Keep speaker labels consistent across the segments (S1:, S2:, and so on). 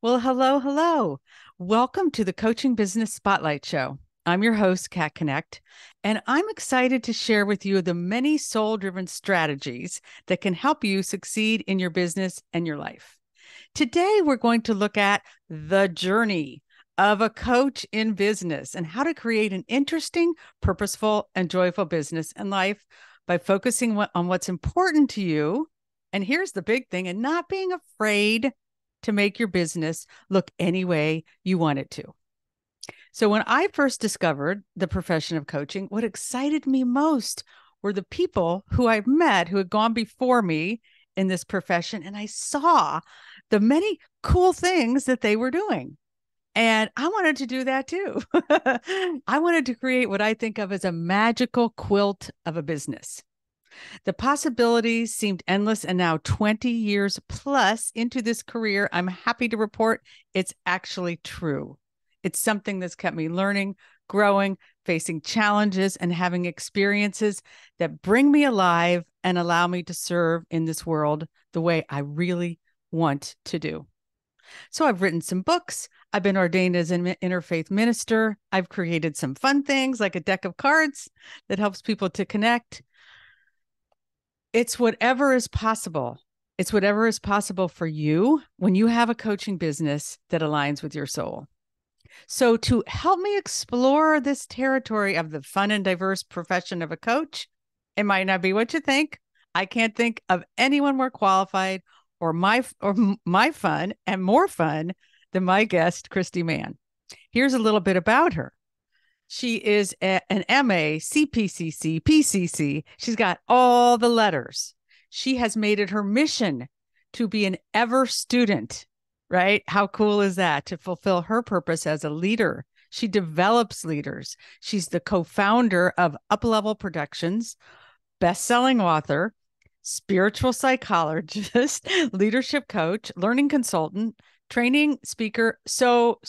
S1: Well, hello, hello. Welcome to the Coaching Business Spotlight Show. I'm your host, Kat Connect, and I'm excited to share with you the many soul-driven strategies that can help you succeed in your business and your life. Today, we're going to look at the journey of a coach in business and how to create an interesting, purposeful, and joyful business and life by focusing on what's important to you. And here's the big thing, and not being afraid to make your business look any way you want it to. So when I first discovered the profession of coaching, what excited me most were the people who I've met who had gone before me in this profession. And I saw the many cool things that they were doing. And I wanted to do that too. I wanted to create what I think of as a magical quilt of a business. The possibilities seemed endless, and now 20 years plus into this career, I'm happy to report it's actually true. It's something that's kept me learning, growing, facing challenges, and having experiences that bring me alive and allow me to serve in this world the way I really want to do. So I've written some books. I've been ordained as an interfaith minister. I've created some fun things like a deck of cards that helps people to connect. It's whatever is possible. It's whatever is possible for you when you have a coaching business that aligns with your soul. So to help me explore this territory of the fun and diverse profession of a coach, it might not be what you think. I can't think of anyone more qualified or my fun and more fun than my guest, Christie Mann. Here's a little bit about her. She is an MA, CPCC, PCC. She's got all the letters. She has made it her mission to be an ever student, right? How cool is that? To fulfill her purpose as a leader. She develops leaders. She's the co-founder of Up Level Productions, bestselling author, spiritual psychologist, leadership coach, learning consultant, training speaker, so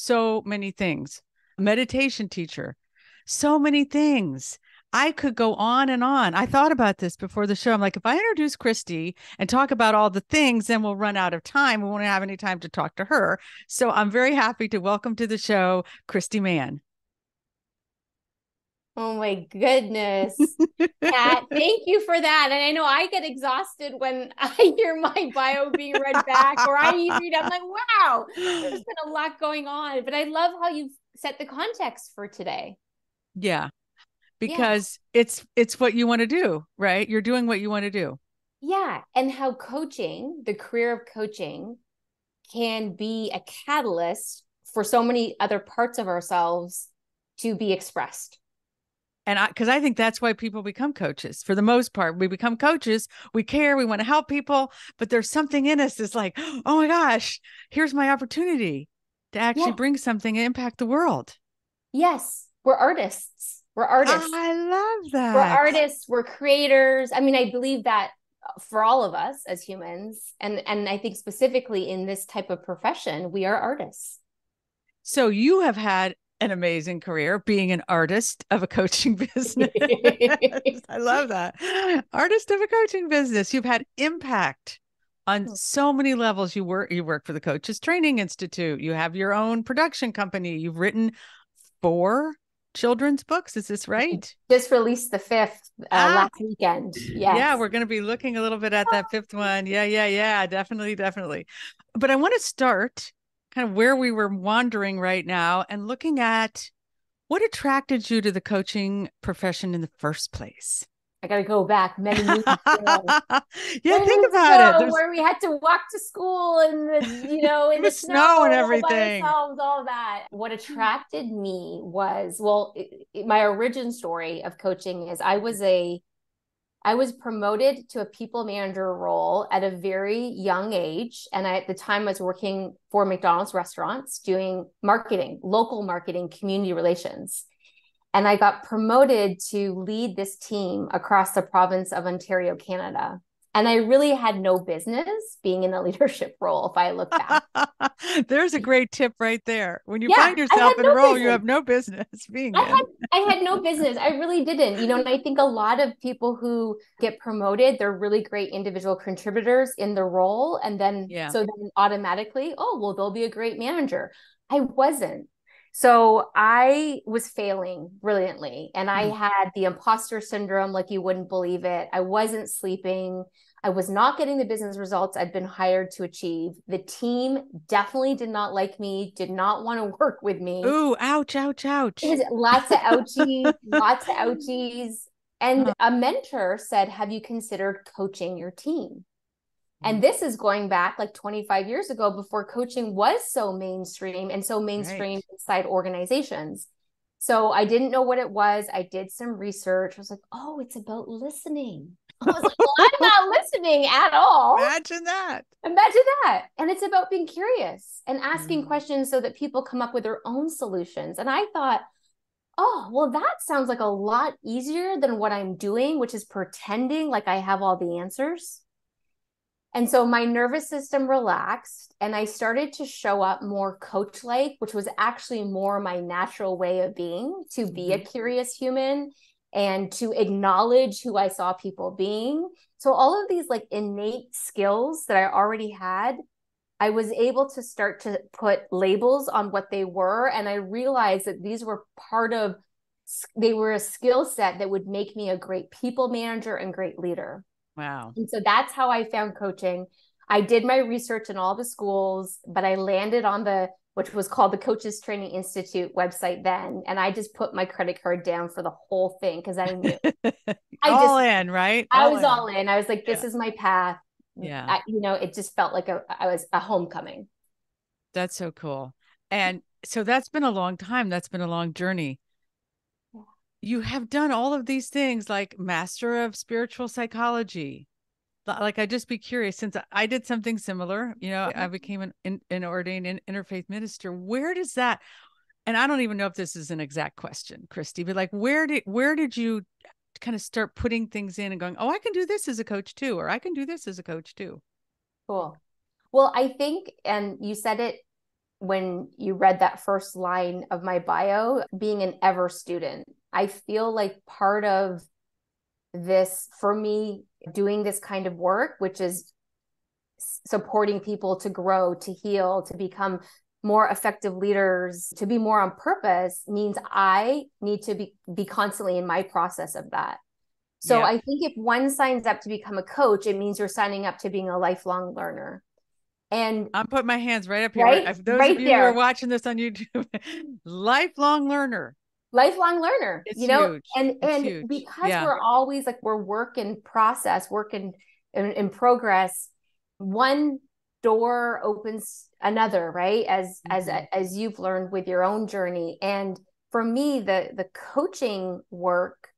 S1: many things. Meditation teacher, so many things. I could go on and on. I thought about this before the show. I'm like, if I introduce Christie and talk about all the things, then we'll run out of time. We won't have any time to talk to her. So I'm very happy to welcome to the show, Christie Mann.
S2: Oh my goodness. Kat, thank you for that. And I know I get exhausted when I hear my bio being read back or I read, I'm like, wow, there's been a lot going on. But I love how you've set the context for today.
S1: Yeah,
S2: Yeah.
S1: because it's what you want to do, right? You're doing what you want to do.
S2: Yeah. And how coaching, the career of coaching, can be a catalyst for so many other parts of ourselves to be expressed.
S1: And because I think that's why people become coaches. For the most part, we become coaches. We care. We want to help people. But there's something in us that's like, oh my gosh, here's my opportunity to actually
S2: Yeah.
S1: bring something and impact the world.
S2: Yes. We're artists. We're artists.
S1: I love
S2: We're
S1: that.
S2: artists, we're creators. I mean, I believe that for all of us as humans, and I think specifically in this type of profession, we are artists.
S1: So you have had an amazing career being an artist of a coaching business. I love that. Artist of a coaching business. You've had impact on so many levels. You work for the Coaches Training Institute. You have your own production company. You've written 4 children's books. Is this right?
S2: Just released the 5th
S1: Ah,
S2: last weekend.
S1: yeah,
S2: Yes.
S1: we're going to be looking a little bit at that 5th one. Yeah, definitely, definitely. But I want to start kind of where we were wandering right now and looking at what attracted you to the coaching profession in the first place.
S2: I got to go back many moons ago.
S1: Yeah,
S2: Many
S1: think
S2: moons
S1: about it.
S2: ago,
S1: There's
S2: where we had to walk to school in in
S1: the
S2: the snow
S1: snow and
S2: all by
S1: everything.
S2: ourselves, all that. What attracted me was, well, my origin story of coaching is I was promoted to a people manager role at a very young age. And I, at the time, was working for McDonald's restaurants doing marketing, local marketing, community relations. And I got promoted to lead this team across the province of Ontario, Canada. And I really had no business being in a leadership role if I look back.
S1: There's a great tip right there. When you
S2: Yeah,
S1: find
S2: I had
S1: yourself in a
S2: no
S1: role you
S2: business.
S1: have no business being
S2: I
S1: in.
S2: had I had no business. I really didn't. And I think a lot of people who get promoted, they're really great individual contributors in the role. And then
S1: Yeah.
S2: so then automatically, oh, well, they'll be a great manager. I wasn't. So I was failing brilliantly. And I had the imposter syndrome, like you wouldn't believe it. I wasn't sleeping. I was not getting the business results I'd been hired to achieve. The team definitely did not like me, did not want to work with me.
S1: Ooh, ouch, ouch,
S2: It
S1: ouch.
S2: was lots of ouchies, lots of ouchies. And a mentor said, have you considered coaching your team? And this is going back like 25 years ago before coaching was so mainstream and so mainstream
S1: Right.
S2: inside organizations. So I didn't know what it was. I did some research. I was like, oh, it's about listening. I was like, well, I'm not listening at all.
S1: Imagine that.
S2: Imagine that. And it's about being curious and asking
S1: Mm.
S2: questions so that people come up with their own solutions. And I thought, oh, well, that sounds like a lot easier than what I'm doing, which is pretending like I have all the answers. And so my nervous system relaxed and I started to show up more coach like, which was actually more my natural way of being, to be a curious human and to acknowledge who I saw people being. So all of these like innate skills that I already had, I was able to start to put labels on what they were. And I realized that these were they were a skill set that would make me a great people manager and great leader.
S1: Wow.
S2: And so that's how I found coaching. I did my research in all the schools, but I landed on which was called the Coaches Training Institute website then. And I just put my credit card down for the whole thing because I knew.
S1: All in, right?
S2: I
S1: All
S2: was
S1: in.
S2: all in. I was like, this
S1: Yeah.
S2: is my path.
S1: Yeah.
S2: It just felt like I was a homecoming.
S1: That's so cool. And so that's been a long time. That's been a long journey.
S2: Yeah.
S1: You have done all of these things like master of spiritual psychology. Like, I'd just be curious, since I did something similar, I became an ordained interfaith minister. Where does that, and I don't even know if this is an exact question, Christy, but like, where did you kind of start putting things in and going, oh, I can do this as a coach too, or I can do this as a coach too?
S2: Cool. Well, I think, and you said it when you read that first line of my bio, being an ever student. I feel like part of this for me, doing this kind of work, which is supporting people to grow, to heal, to become more effective leaders, to be more on purpose, means I need to be constantly in my process of that. So I think if one signs up to become a coach, it means you're signing up to being a lifelong learner. And
S1: I'm putting my hands right up here.
S2: right,
S1: For those of
S2: right
S1: you who are
S2: there,
S1: watching this on YouTube, lifelong learner.
S2: it's
S1: It's huge. It's
S2: and
S1: huge.
S2: because
S1: Yeah.
S2: we're always like, we're work in process, in progress, one door opens another, right? As you've learned with your own journey. And for me, the coaching work,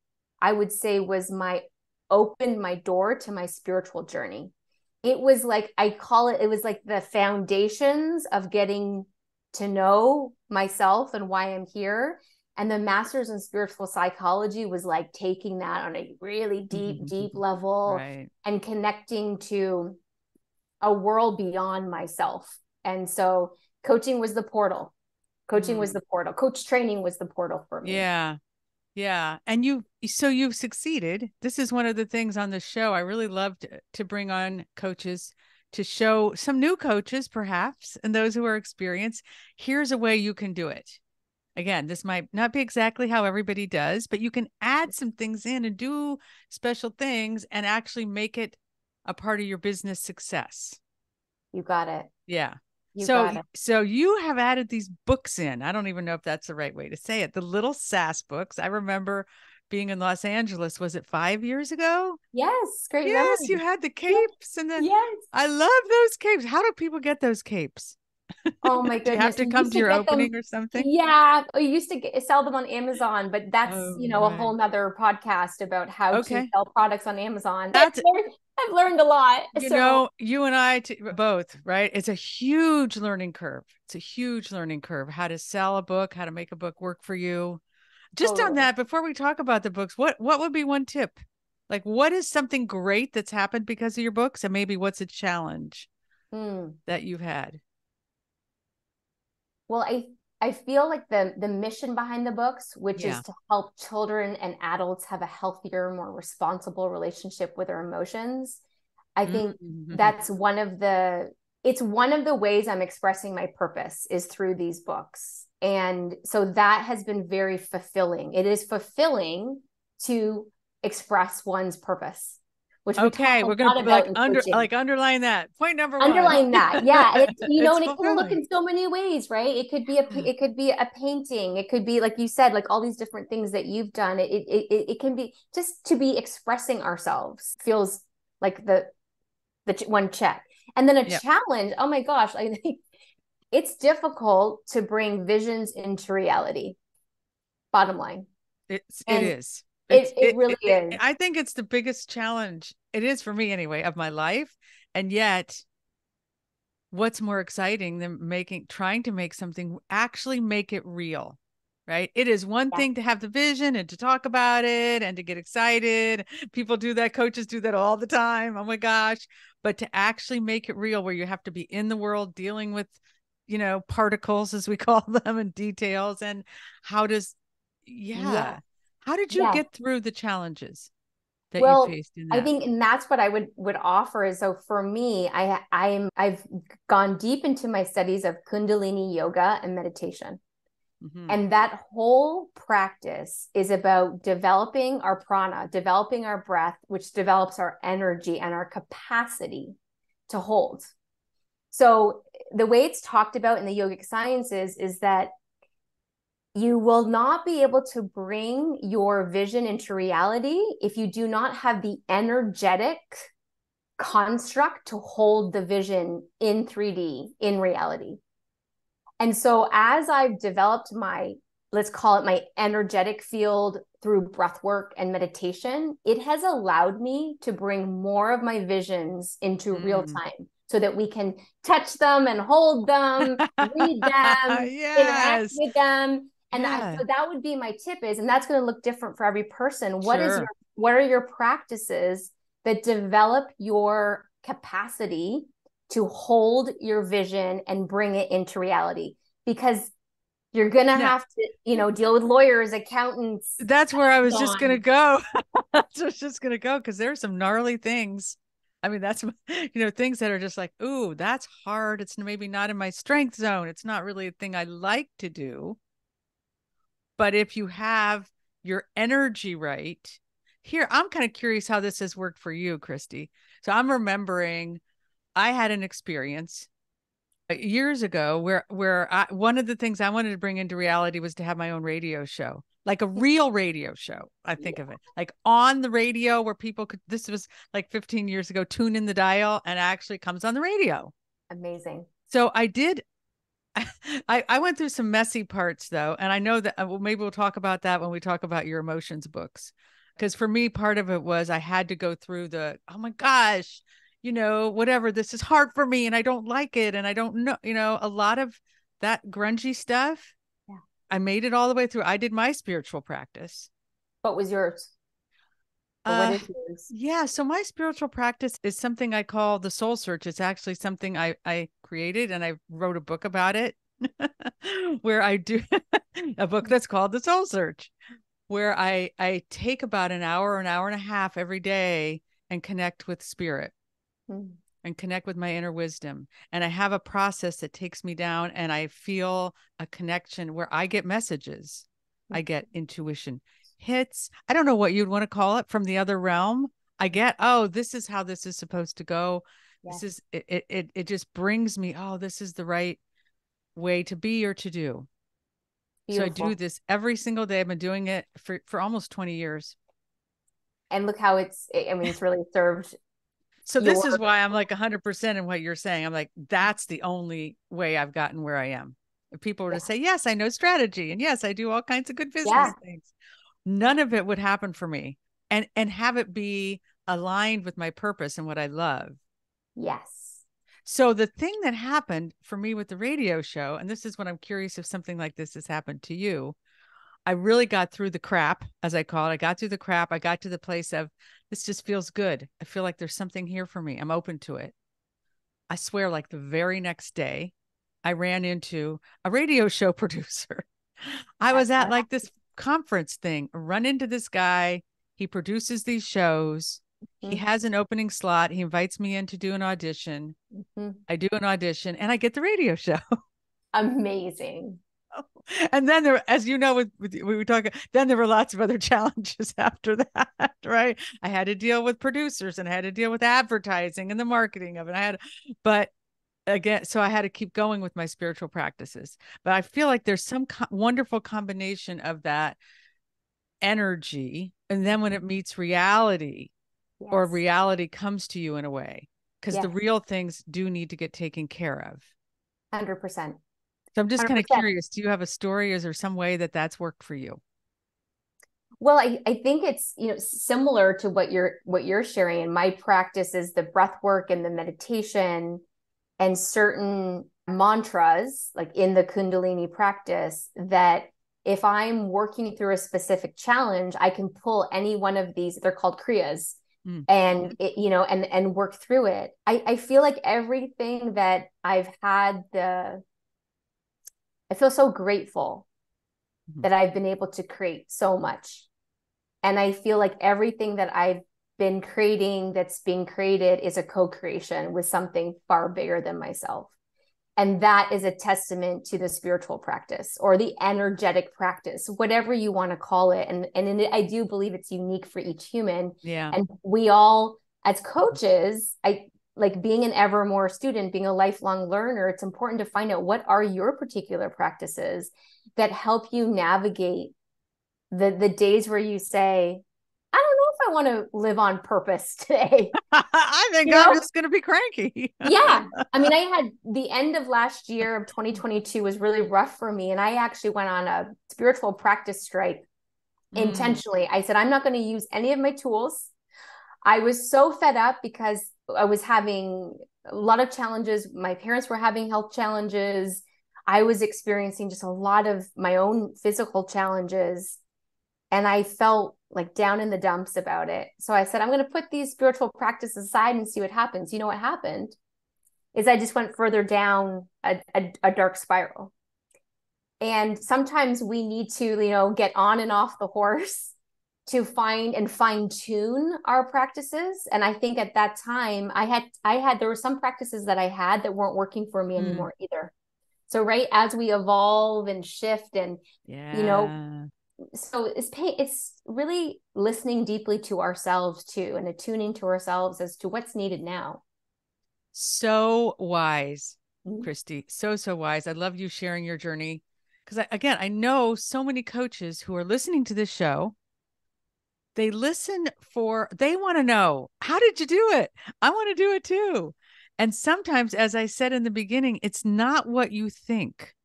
S2: I would say, opened my door to my spiritual journey. It was like, it was like the foundations of getting to know myself and why I'm here. And the master's in spiritual psychology was like taking that on a really deep level,
S1: Right.
S2: and connecting to a world beyond myself. And so coaching was the portal. Coach training was the portal for me.
S1: Yeah. Yeah. And you've succeeded. This is one of the things on the show. I really love to bring on coaches to show some new coaches, perhaps, and those who are experienced. Here's a way you can do it. Again, this might not be exactly how everybody does, but you can add some things in and do special things and actually make it a part of your business success.
S2: You got it.
S1: Yeah.
S2: You got it.
S1: So you have added these books in. I don't even know if that's the right way to say it. The little sass books. I remember being in Los Angeles. Was it 5 years ago?
S2: Yes. Great
S1: Yes,
S2: memory.
S1: you had the capes and
S2: Yes.
S1: I love those capes. How do people get those capes?
S2: Oh my
S1: Do you have
S2: goodness.
S1: to
S2: We
S1: come
S2: used
S1: to
S2: to
S1: your
S2: get them.
S1: opening or something?
S2: Yeah. We used to sell them on Amazon, but that's,
S1: Oh,
S2: a
S1: right.
S2: whole nother podcast about how to
S1: Okay.
S2: sell products on Amazon.
S1: That's,
S2: I've learned a lot. So
S1: you and I both, right? It's a huge learning curve. It's a huge learning curve. How to sell a book, how to make a book work for you. Just on
S2: totally.
S1: that, before we talk about the books, what would be one tip Like, what is something great that's happened because of your books? And maybe what's a challenge that you've had?
S2: Well, I feel like the mission behind the books, which
S1: Yeah.
S2: is to help children and adults have a healthier, more responsible relationship with their emotions. I think
S1: Mm-hmm.
S2: that's it's one of the ways I'm expressing my purpose is through these books. And so that has been very fulfilling. It is fulfilling to express one's purpose, which we talk
S1: Okay,
S2: a
S1: we're gonna
S2: lot about in coaching.
S1: underline that. Point number one.
S2: Underline that. Yeah. And it's,
S1: It's
S2: and it can look
S1: fulfilling.
S2: in so many ways, right? It could be a painting. It could be, like you said, like all these different things that you've done. It can be just to be expressing ourselves feels like the one check. And then a
S1: Yeah.
S2: challenge. Oh my gosh. I think it's difficult to bring visions into reality, bottom line.
S1: It
S2: And
S1: is. It's
S2: it really is.
S1: I think it's the biggest challenge. It is for me anyway of my life. And yet what's more exciting than trying to make something actually make it real, right? It is one
S2: Yeah.
S1: thing to have the vision and to talk about it and to get excited. People do that, coaches do that all the time. Oh my gosh. But to actually make it real, where you have to be in the world dealing with, particles, as we call them, and details. And how does,
S2: Yeah.
S1: yeah, how did you
S2: Yeah.
S1: get through the challenges that you
S2: Well,
S1: faced in
S2: I
S1: that?
S2: think, and that's what I would offer is, so for me, I've gone deep into my studies of Kundalini yoga and meditation.
S1: Mm-hmm.
S2: And that whole practice is about developing our prana, developing our breath, which develops our energy and our capacity to hold. So the way it's talked about in the yogic sciences is that you will not be able to bring your vision into reality if you do not have the energetic construct to hold the vision in 3D in reality. And so as I've developed my, let's call it my energetic field through breath work and meditation, it has allowed me to bring more of my visions into real
S1: Mm.
S2: time so that we can touch them and hold them, read them, interact
S1: Yes.
S2: with them. And
S1: Yeah.
S2: so that would be my tip is, and that's going to look different for every person.
S1: Sure.
S2: What are your practices that develop your capacity to hold your vision and bring it into reality? Because you're going to
S1: Now,
S2: have to, deal with lawyers, accountants,
S1: that's where I was just going to
S2: bonds.
S1: go. That's where I was just going to go because there's some gnarly things. I mean, that's, things that are just like, ooh, that's hard. It's maybe not in my strength zone. It's not really a thing I like to do. But if you have your energy right, here, I'm kind of curious how this has worked for you, Christy. So I'm remembering I had an experience years ago where one of the things I wanted to bring into reality was to have my own radio show, like a real radio show. I think of it like on the radio where people could, this was like 15 years ago, tune in the dial and actually comes on the radio.
S2: Amazing.
S1: So I did. I went through some messy parts though, and I know that well, maybe we'll talk about that when we talk about your emotions books. Because for me, part of it was I had to go through oh my gosh, whatever, this is hard for me and I don't like it. And I don't know, a lot of that grungy stuff.
S2: Yeah.
S1: I made it all the way through. I did my spiritual practice.
S2: What was yours? Or what
S1: Uh,
S2: is yours?
S1: yeah. So my spiritual practice is something I call the soul search. It's actually something I created and I wrote a book about it where I do a book that's called the soul search, where I take about an hour and a half every day and connect with spirit
S2: Mm.
S1: and connect with my inner wisdom. And I have a process that takes me down and I feel a connection where I get messages. I get intuition hits. I don't know what you'd want to call it from the other realm. I get, oh, this is how this is supposed to go.
S2: Yes.
S1: This is it just brings me, oh, this is the right way to be or to do. So I do
S2: Beautiful.
S1: this every single day. I've been doing it for almost 20 years.
S2: And look how it's really served
S1: So this
S2: your,
S1: is why I'm like 100% in what you're saying. I'm like, that's the only way I've gotten where I am. If people were to
S2: yeah.
S1: say, yes, I know strategy. And yes, I do all kinds of good business
S2: Yeah.
S1: things. None of it would happen for me and have it be aligned with my purpose and what I love.
S2: Yes.
S1: So the thing that happened for me with the radio show, and this is what I'm curious if something like this has happened to you. I really got through the crap, as I call it. I got through the crap. I got to the place of, this just feels good. I feel like there's something here for me. I'm open to it. I swear, like the very next day, I ran into a radio show producer. I was at like this conference thing, run into this guy. He produces these shows. He
S2: Mm-hmm.
S1: has an opening slot. He invites me in to do an audition.
S2: Mm-hmm.
S1: I do an audition and I get the radio show.
S2: Amazing.
S1: And then there, as you know, we were talking, then there were lots of other challenges after that, right? I had to deal with producers and I had to deal with advertising and the marketing of it. But again, so I had to keep going with my spiritual practices. But I feel like there's some wonderful combination of that energy. And then when it meets reality, or
S2: Yes.
S1: reality comes to you in a way, because the
S2: Yes.
S1: real things do need to get taken care of.
S2: 100%.
S1: So I'm just kind of
S2: 100%.
S1: curious, do you have a story? Is there some way that that's worked for you?
S2: Well, I think it's, similar to what you're sharing. And my practice is the breath work and the meditation and certain mantras, like in the Kundalini practice, that if I'm working through a specific challenge, I can pull any one of these, they're called kriyas, and it, and work through it. I feel like everything that I've had, I feel so grateful that I've been able to create so much. And I feel like everything that I've been creating that's being created is a co-creation with something far bigger than myself. And that is a testament to the spiritual practice or the energetic practice, whatever you want to call it. And I do believe it's unique for each human.
S1: Yeah.
S2: And we all, as coaches, I like being an evermore student, being a lifelong learner, it's important to find out what are your particular practices that help you navigate the days where you say, I don't know if I want to live on purpose today.
S1: I think I'm just going to be cranky.
S2: Yeah. I mean, I had the end of last year of 2022 was really rough for me. And I actually went on a spiritual practice strike intentionally. I said, I'm not going to use any of my tools. I was so fed up because I was having a lot of challenges. My parents were having health challenges. I was experiencing just a lot of my own physical challenges. And I felt like down in the dumps about it. So I said, I'm going to put these spiritual practices aside and see what happens. You know what happened is I just went further down a dark spiral. And sometimes we need to, get on and off the horse to find and fine tune our practices. And I think at that time there were some practices that I had that weren't working for me anymore either. So right as we evolve and shift and, so it's really listening deeply to ourselves too, and attuning to ourselves as to what's needed now.
S1: So wise, Christie. So wise. I love you sharing your journey. Because I know so many coaches who are listening to this show. They want to know, how did you do it? I want to do it too. And sometimes, as I said in the beginning, it's not what you think.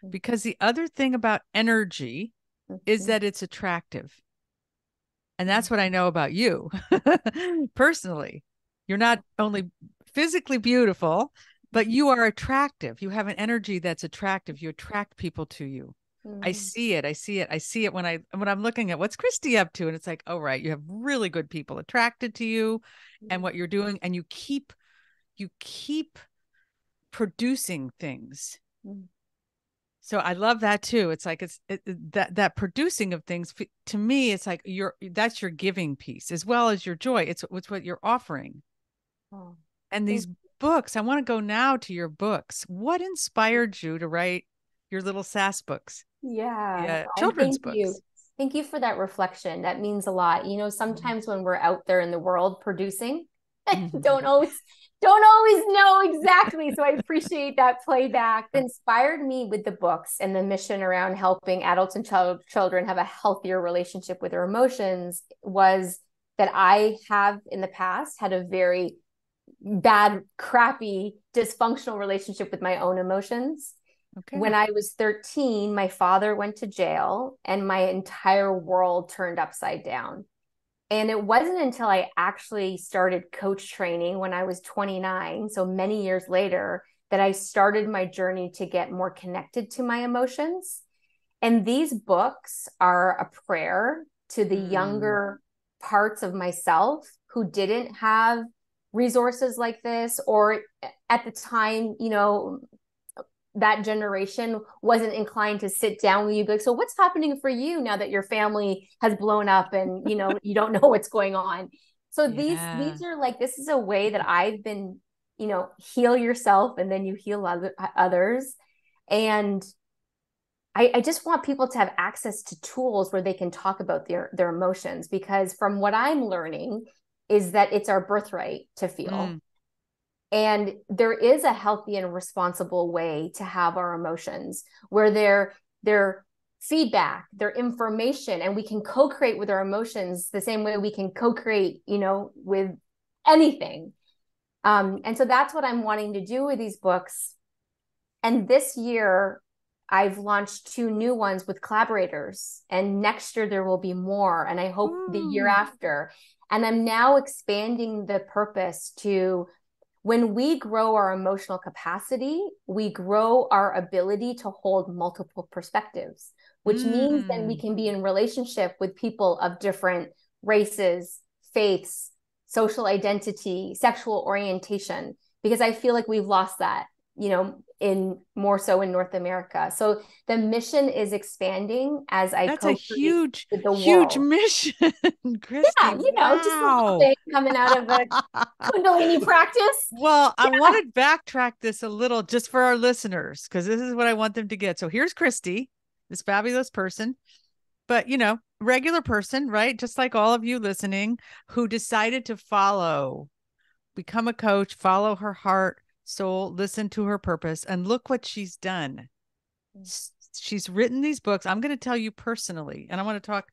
S1: Because the other thing about energy is that it's attractive. And that's what I know about you personally. You're not only physically beautiful, but you are attractive. You have an energy that's attractive. You attract people to you. I see it. I see it when I'm looking at what's Christie up to. And it's like, oh, right. You have really good people attracted to you and what you're doing. And you keep producing things. So I love that too. It's like that producing of things to me. It's like that's your giving piece as well as your joy. It's what you're offering. Oh, and these books. I want to go now to your books. What inspired you to write your little sass books?
S2: Yeah,
S1: children's
S2: thank
S1: books.
S2: you. Thank you for that reflection. That means a lot. Sometimes when we're out there in the world producing, don't always know exactly. So I appreciate that playback. It inspired me with the books and the mission around helping adults and children have a healthier relationship with their emotions was that I have in the past had a very bad, crappy, dysfunctional relationship with my own emotions. Okay. When I was 13, my father went to jail and my entire world turned upside down. And it wasn't until I actually started coach training when I was 29, so many years later, that I started my journey to get more connected to my emotions. And these books are a prayer to the
S1: Mm.
S2: younger parts of myself who didn't have resources like this, or at the time, that generation wasn't inclined to sit down with you, be like, so what's happening for you now that your family has blown up and you don't know what's going on. So
S1: Yeah.
S2: these are like, this is a way that I've been, heal yourself and then you heal others. And I just want people to have access to tools where they can talk about their emotions, because from what I'm learning is that it's our birthright to feel.
S1: Mm.
S2: And there is a healthy and responsible way to have our emotions where they're feedback, they're information, and we can co-create with our emotions the same way we can co-create, with anything. And so that's what I'm wanting to do with these books. And this year, I've launched 2 new ones with collaborators, and next year there will be more, and I hope the year
S1: Ooh.
S2: after. And I'm now expanding the purpose to, when we grow our emotional capacity, we grow our ability to hold multiple perspectives, which means then we
S1: Mm.
S2: can be in relationship with people of different races, faiths, social identity, sexual orientation, because I feel like we've lost that, in more so in North America. So the mission is expanding as I
S1: That's a
S2: co-create
S1: huge,
S2: with the
S1: huge
S2: world.
S1: mission, Christy.
S2: Yeah, just a little
S1: Wow.
S2: thing coming out of a Kundalini practice.
S1: Well, I want to backtrack this a little just for our listeners, because this is what I want them to get. So here's Christy, this fabulous person, but regular person, right? Just like all of you listening, who decided to become a coach, follow her heart, soul, listen to her purpose, and look what she's done. She's written these books. I'm going to tell you personally, and I want to talk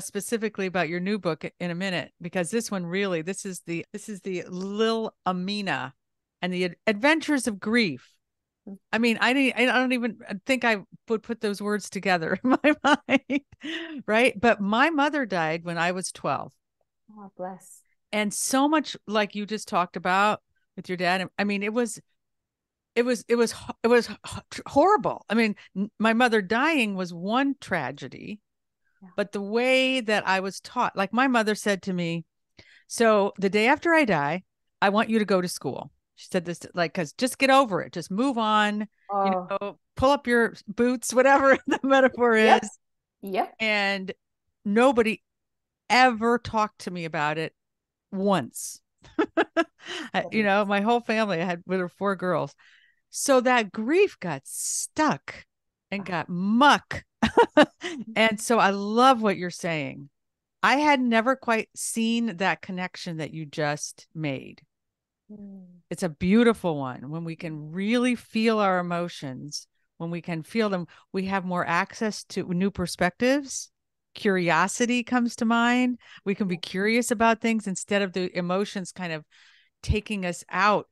S1: specifically about your new book in a minute, because this one really, this is the Lil Amina and the Adventures of Grief. I mean, I don't even think I would put those words together in my mind, right? But my mother died when I was 12.
S2: Oh, bless.
S1: And so much like you just talked about with your dad. I mean, it was horrible. I mean, my mother dying was one tragedy,
S2: Yeah.
S1: but the way that I was taught, like my mother said to me, so the day after I die, I want you to go to school. She said this, like, because just get over it, just move on,
S2: Oh,
S1: pull up your boots, whatever the metaphor is.
S2: yep. Yep.
S1: And nobody ever talked to me about it once. My whole family, I had with her 4 girls. So that grief got stuck and got muck. And so I love what you're saying. I had never quite seen that connection that you just made. It's a beautiful one. When we can really feel our emotions, when we can feel them, we have more access to new perspectives. Curiosity comes to mind. We can be curious about things instead of the emotions kind of taking us out,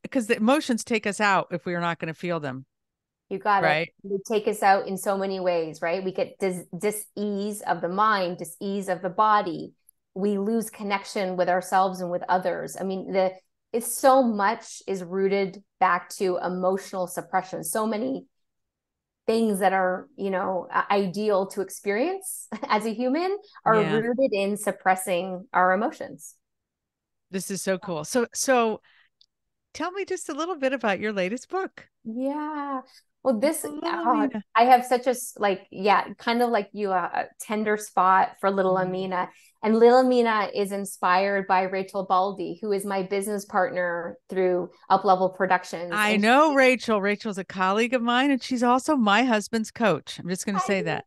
S1: because the emotions take us out if we are not going to feel them.
S2: You got it.
S1: Right.
S2: They take us out in so many ways, right? We get dis-ease of the mind, dis-ease of the body. We lose connection with ourselves and with others. I mean, it's so much is rooted back to emotional suppression. So many things that are, ideal to experience as a human are
S1: Yeah.
S2: rooted in suppressing our emotions.
S1: This is so cool. So tell me just a little bit about your latest book.
S2: Yeah. Well,
S1: Little Amina.
S2: I have such a, like, yeah, kind of like you, a tender spot for Little
S1: Mm.
S2: Amina. And Little Amina is inspired by Rachel Baldy, who is my business partner through Up Level Productions.
S1: I
S2: And
S1: know Rachel. Rachel's a colleague of mine, and she's also my husband's coach. I'm just going to say that.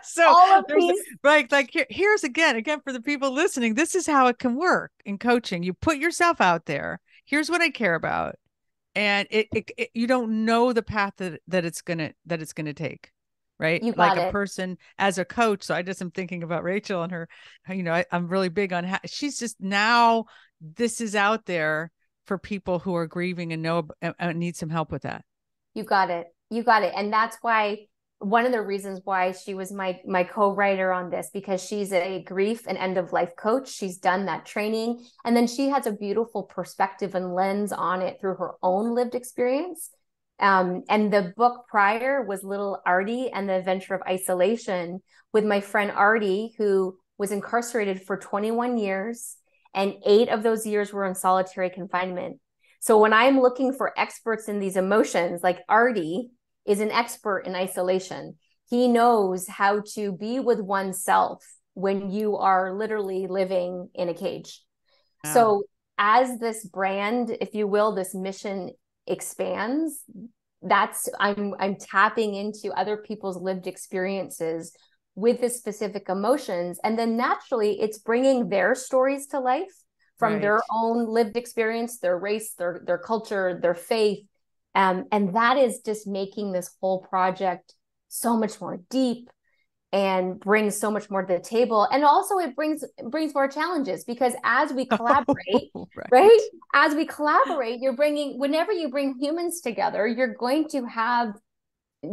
S1: So
S2: all of
S1: there's
S2: these,
S1: right, like here's again for the people listening. This is how it can work in coaching. You put yourself out there. Here's what I care about, and it you don't know the path that it's gonna take, right?
S2: you
S1: Like
S2: got
S1: a
S2: it.
S1: person as a coach. So I just am thinking about Rachel and her. I'm really big on how she's just now. This is out there for people who are grieving and need some help with that.
S2: You got it. You got it. And that's why, one of the reasons why she was my co-writer on this, because she's a grief and end of life coach. She's done that training, and then she has a beautiful perspective and lens on it through her own lived experience. And the book prior was Little Artie and the Adventure of Isolation, with my friend Artie, who was incarcerated for 21 years, and 8 of those years were in solitary confinement. So when I'm looking for experts in these emotions, like Artie is an expert in isolation. He knows how to be with oneself when you are literally living in a cage. Wow. So as this brand, if you will, this mission expands, I'm tapping into other people's lived experiences with the specific emotions. And then naturally it's bringing their stories to life from their own lived experience, their race, their culture, their faith. And that is just making this whole project so much more deep and brings so much more to the table. And also it brings more challenges, because as we collaborate, right? As we collaborate, whenever you bring humans together, you're going to have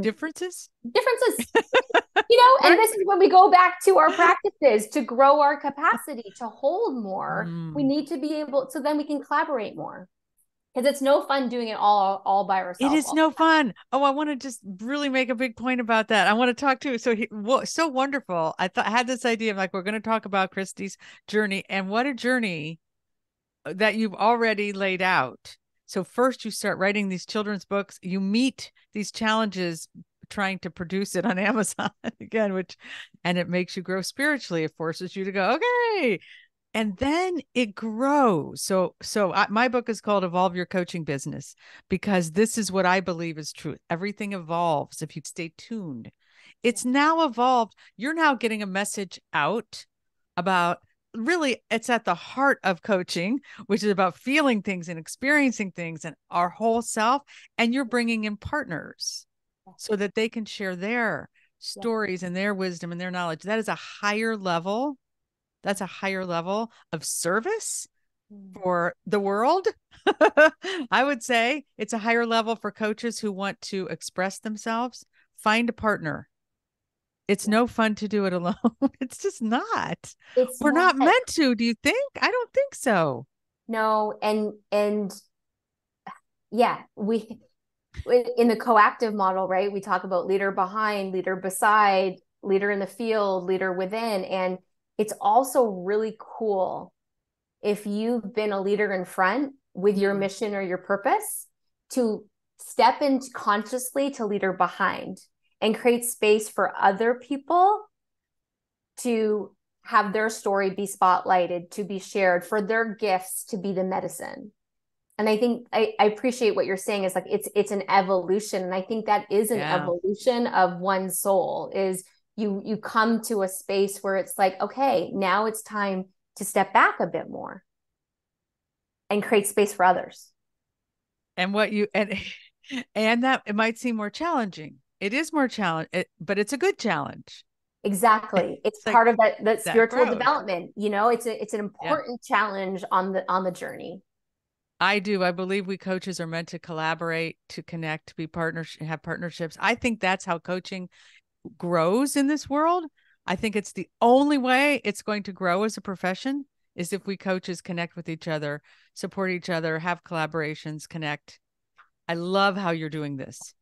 S1: differences,
S2: and this is when we go back to our practices to grow our capacity to hold more. We need to be able, so then we can collaborate more. Because it's no fun doing it all by ourselves.
S1: It is no fun. Oh, I want to just really make a big point about that. I want to talk to you. So wonderful. I had this idea of like, we're going to talk about Christie's journey, and what a journey that you've already laid out. So first you start writing these children's books, you meet these challenges trying to produce it on Amazon again, and it makes you grow spiritually. It forces you to go, okay. And then it grows. So my book is called Evolve Your Coaching Business, because this is what I believe is true. Everything evolves if you stay tuned. It's now evolved. You're now getting a message out about, really, it's at the heart of coaching, which is about feeling things and experiencing things and our whole self. And you're bringing in partners so that they can share their stories and their wisdom and their knowledge. That is a higher level. That's a higher level of service for the world. I would say it's a higher level for coaches who want to express themselves. Find a partner. It's no fun to do it alone. It's just not. We're not meant to. Do you think? I don't think so.
S2: No. And yeah, we, in the coactive model, right? We talk about leader behind, leader beside, leader in the field, leader within. And it's also really cool if you've been a leader in front with your mission or your purpose, to step in consciously to leader behind and create space for other people to have their story be spotlighted, to be shared, for their gifts to be the medicine. And I think I appreciate what you're saying is like, it's an evolution. And I think that is an evolution of one's soul, is you come to a space where it's like, okay, now it's time to step back a bit more and create space for others.
S1: And and that it might seem more challenging. It is more challenge, but it's a good challenge.
S2: Exactly. It's part of that spiritual development. It's an important challenge on the journey.
S1: I believe we coaches are meant to collaborate, to connect, to be partners, have partnerships. I think that's how coaching grows in this world. I think it's the only way it's going to grow as a profession, is if we coaches connect with each other, support each other, have collaborations, connect. I love how you're doing this.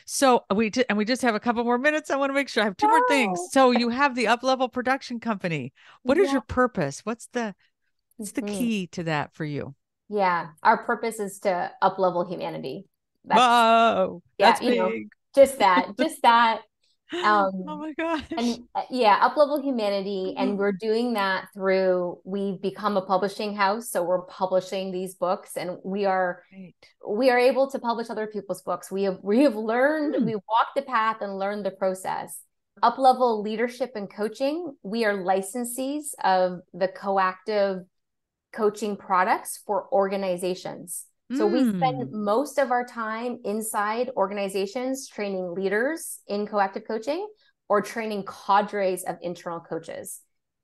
S1: So we just have a couple more minutes. I want to make sure I have two more things. So you have the Up Level production company. What is your purpose? What's the key to that for you?
S2: Yeah, our purpose is to up level humanity.
S1: Whoa, that's big.
S2: Just that.
S1: Oh my gosh.
S2: And up level humanity. And we're doing that through, we've become a publishing house. So we're publishing these books, and we are able to publish other people's books. We have learned, we walked the path and learned the process. Up level leadership and coaching. We are licensees of the coactive coaching products for organizations. So we spend most of our time inside organizations training leaders in coactive coaching, or training cadres of internal coaches.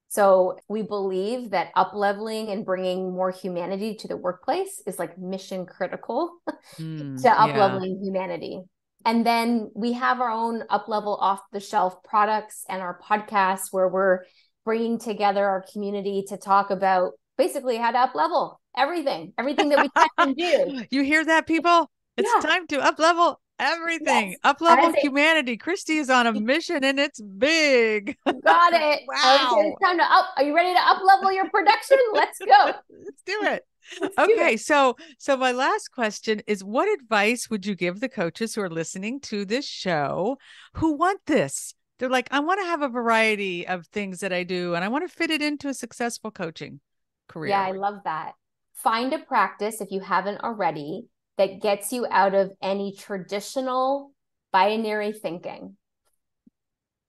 S2: So we believe that up-leveling and bringing more humanity to the workplace is like mission critical to up-leveling humanity. And then we have our own up-level off-the-shelf products and our podcasts, where we're bringing together our community to talk about basically how to up-level everything that we can do.
S1: You hear that, people? It's time to up-level Everything.
S2: Yes.
S1: Up
S2: And I
S1: level
S2: say,
S1: humanity. Christy is on a mission and it's big.
S2: you got it. I would say
S1: Wow.
S2: it's time to up. Are you ready to up level your production? Let's go.
S1: Let's do it.
S2: Let's do
S1: Okay,
S2: it.
S1: so my last question is, what advice would you give the coaches who are listening to this show who want this? They're like, I want to have a variety of things that I do and I want to fit it into a successful coaching
S2: Yeah,
S1: career.
S2: I love that. Find a practice if you haven't already that gets you out of any traditional binary thinking.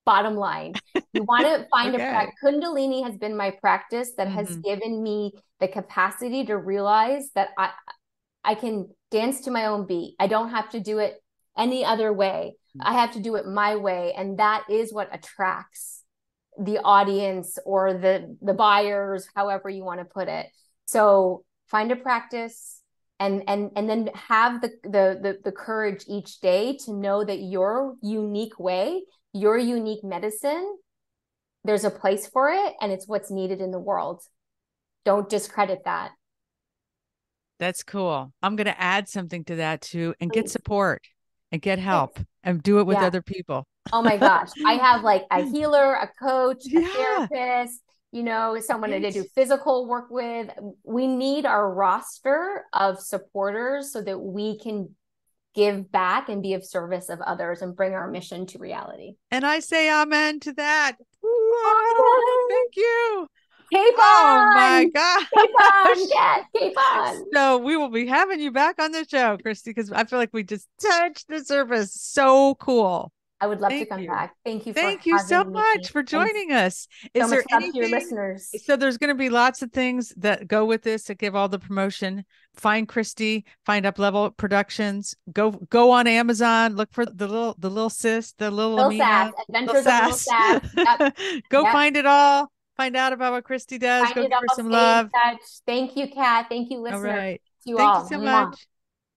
S2: Bottom line, you want to find a
S1: Okay.
S2: practice. Kundalini has been my practice that has
S1: Mhm.
S2: given me the capacity to realize that I can dance to my own beat. I don't have to do it any other way. I have to do it my way. And that is what attracts the audience or the buyers, however you want to put it. So find a practice and then have the courage each day to know that your unique way, your unique medicine, there's a place for it and it's what's needed in the world. Don't discredit that.
S1: That's cool. I'm going to add something to that too and get
S2: Please.
S1: support and get
S2: Yes.
S1: help and do it with
S2: Yeah.
S1: other people.
S2: Oh my gosh. I have like a healer, a coach, a
S1: Yeah.
S2: therapist, someone to do
S1: Right.
S2: physical work with. We need our roster of supporters so that we can give back and be of service of others and bring our mission to reality.
S1: And I say amen to that. Whoa, thank you.
S2: Keep
S1: Oh my
S2: on, keep on,
S1: gosh.
S2: Kat, keep on.
S1: So we will be having you back on the show, Christy, because I feel like we just touched the surface. So cool.
S2: I would love to
S1: Thank
S2: come
S1: you.
S2: back. Thank you for
S1: Thank you so
S2: having me
S1: much for
S2: and
S1: joining us.
S2: so
S1: Is
S2: much
S1: there
S2: love to your
S1: anything?
S2: listeners.
S1: So there's going to be lots of things that go with this to give all the promotion. Find Christy, find Up Level Productions. Go on Amazon. Look for the little sis, the little
S2: Lil
S1: Amina,
S2: Sass,
S1: little
S2: Adventures of Lil
S1: Sass.
S2: Sass. Yep,
S1: Go
S2: yep.
S1: find it all. Find out about what Christy does.
S2: Find
S1: Go
S2: it
S1: give her
S2: all.
S1: some
S2: Stay in
S1: love.
S2: touch. Thank you, Kat. Thank you,
S1: All
S2: listeners.
S1: right.
S2: To you
S1: Thank you
S2: all.
S1: so
S2: Mwah.
S1: much.